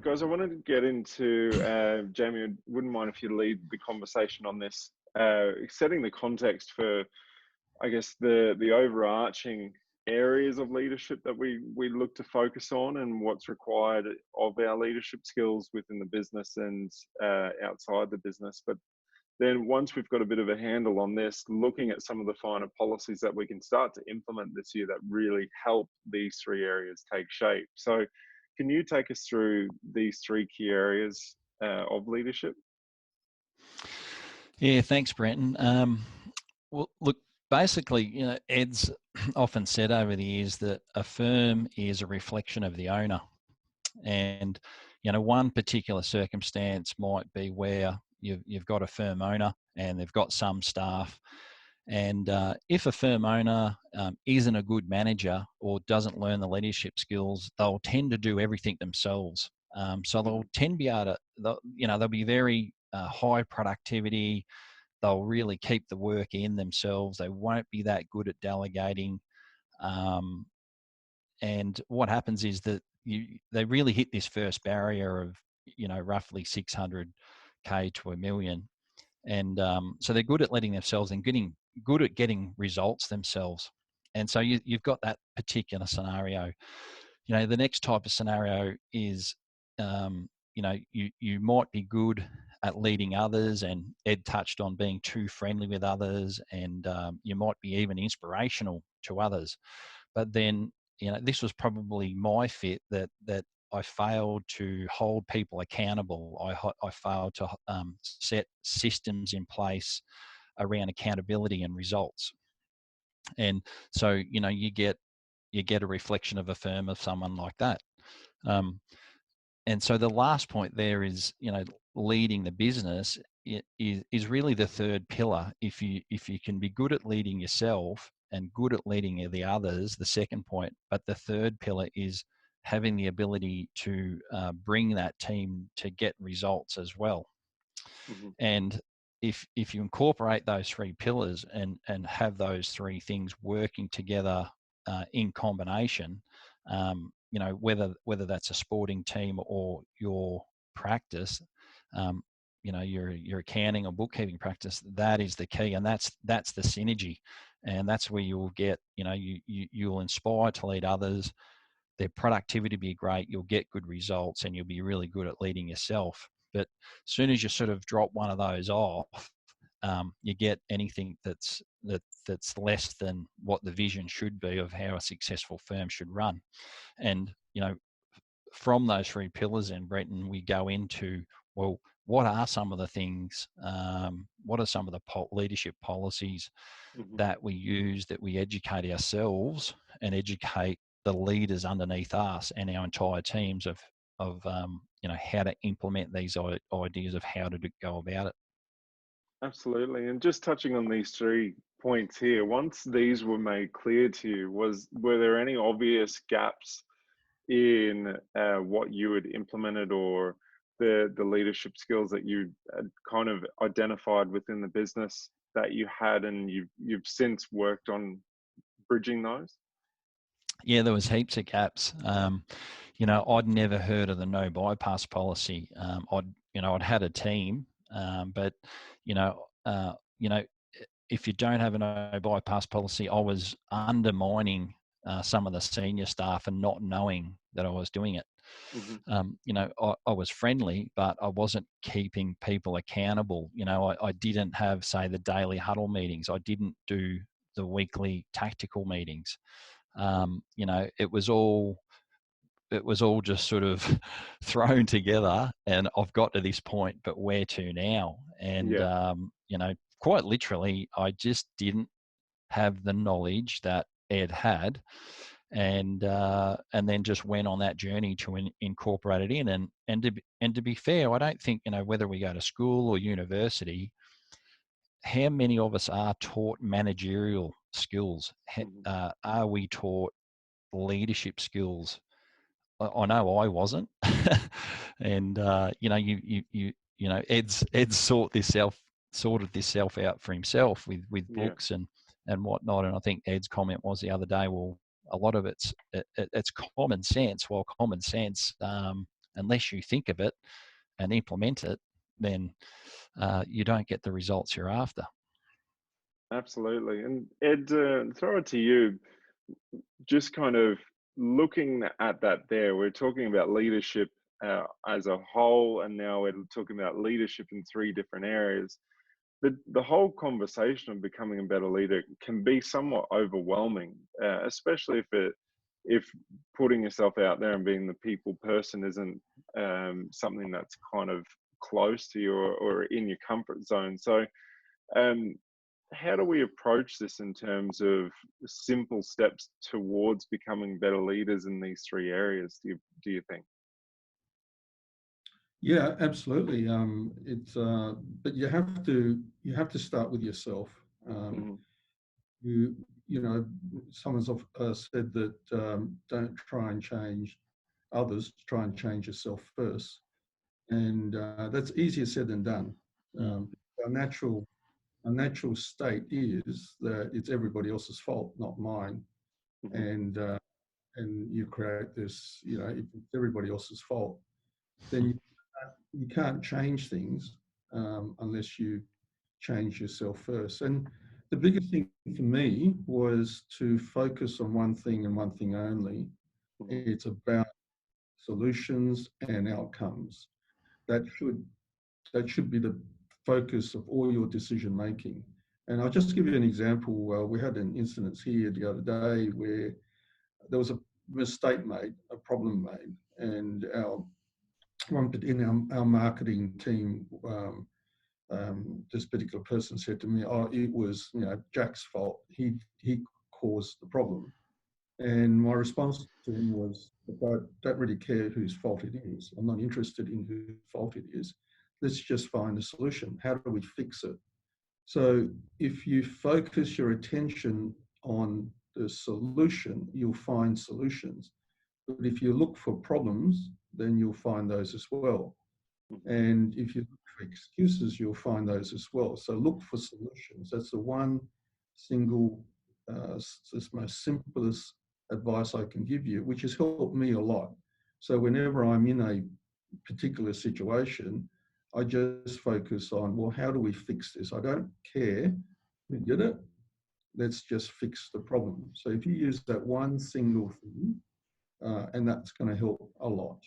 Guys, I wanted to get into, Jamie, I wouldn't mind if you lead the conversation on this, setting the context for, I guess, the overarching areas of leadership that we look to focus on and what's required of our leadership skills within the business and outside the business. But then once we've got a bit of a handle on this, looking at some of the finer policies that we can start to implement this year that really help these three areas take shape. So can you take us through these three key areas of leadership? Yeah, thanks, Brenton. Well, look, basically, Ed's often said over the years that a firm is a reflection of the owner. And, one particular circumstance might be where you've got a firm owner and they've got some staff. And if a firm owner isn't a good manager or doesn't learn the leadership skills, they'll tend to do everything themselves. So they'll tend to be able to, they'll be very high productivity. They'll really keep the work in themselves. They won't be that good at delegating. And what happens is that they really hit this first barrier of, roughly 600K to $1 million. And so they're good at letting themselves and getting good at getting results themselves. And so you've got that particular scenario. The next type of scenario is, you might be good at leading others, and Ed touched on being too friendly with others, and you might be even inspirational to others. But then, this was probably my fit that I failed to hold people accountable. I failed to set systems in place around accountability and results. And so, you get a reflection of a firm of someone like that. And so the last point there is, leading the business is really the third pillar. If you can be good at leading yourself and good at leading the others, the second point, but the third pillar is having the ability to bring that team to get results as well. Mm-hmm. And if you incorporate those three pillars and have those three things working together in combination, whether that's a sporting team or your practice, your accounting or bookkeeping practice, that is the key, and that's the synergy, and that's where you'll get, you'll inspire to lead others, their productivity be great, you'll get good results, and you'll be really good at leading yourself. But as soon as you sort of drop one of those off, you get anything that's less than what the vision should be of how a successful firm should run. And from those three pillars, in Brenton, we go into, well, what are some of the things? What are some of the leadership policies that we use, that we educate ourselves and educate the leaders underneath us and our entire teams of how to implement these ideas of how to go about it. Absolutely. And just touching on these 3 points here, once these were made clear to you, were there any obvious gaps in what you had implemented, or the leadership skills that you had kind of identified within the business that you had, and you've since worked on bridging those? Yeah, there was heaps of gaps. I'd never heard of the no bypass policy. I'd had a team, but if you don't have a no bypass policy, I was undermining some of the senior staff and not knowing that I was doing it. I was friendly, but I wasn't keeping people accountable. I didn't have, say, the daily huddle meetings. I didn't do the weekly tactical meetings. It was all just sort of thrown together, and I've got to this point, but where to now? And quite literally, I just didn't have the knowledge that Ed had, and then just went on that journey to incorporate it in. And to be fair, I don't think, whether we go to school or university, how many of us are taught managerial skills? Are we taught leadership skills? I know I wasn't. And Ed's sorted this out for himself with books and whatnot. And I think Ed's comment was the other day, well, a lot of it's common sense. Well, common sense unless you think of it and implement it, then you don't get the results you're after. Absolutely. And Ed, throw it to you. Just kind of looking at that there, we're talking about leadership as a whole, and now we're talking about leadership in three different areas. The whole conversation of becoming a better leader can be somewhat overwhelming, especially if putting yourself out there and being the people person isn't something that's kind of close to you or in your comfort zone. So um, how do we approach this in terms of simple steps towards becoming better leaders in these three areas, do you think? Yeah, absolutely. But you have to start with yourself. Um, Mhm, you you know, someone's said that don't try and change others, try and change yourself first, and that's easier said than done. Mm. Our natural state is that it's everybody else's fault, not mine, mhm, and you create this. If it's everybody else's fault, then you can't change things unless you change yourself first. And the biggest thing for me was to focus on one thing and one thing only. mhm, It's about solutions and outcomes. That should be the focus of all your decision making. And I'll just give you an example. We had an incident here the other day where there was a mistake made, a problem made, and our marketing team, this particular person said to me, "Oh, it was Jack's fault. He caused the problem." And my response to him was, "I don't really care whose fault it is. I'm not interested in whose fault it is. Let's just find a solution. How do we fix it?" So if you focus your attention on the solution, you'll find solutions. But if you look for problems, then you'll find those as well. mhm, And if you look for excuses, you'll find those as well. So look for solutions. That's the one single, this most simplest advice I can give you, which has helped me a lot. So whenever I'm in a particular situation, I just focus on, well, how do we fix this? I don't care who did it. Let's just fix the problem. So if you use that one single thing, and that's going to help a lot.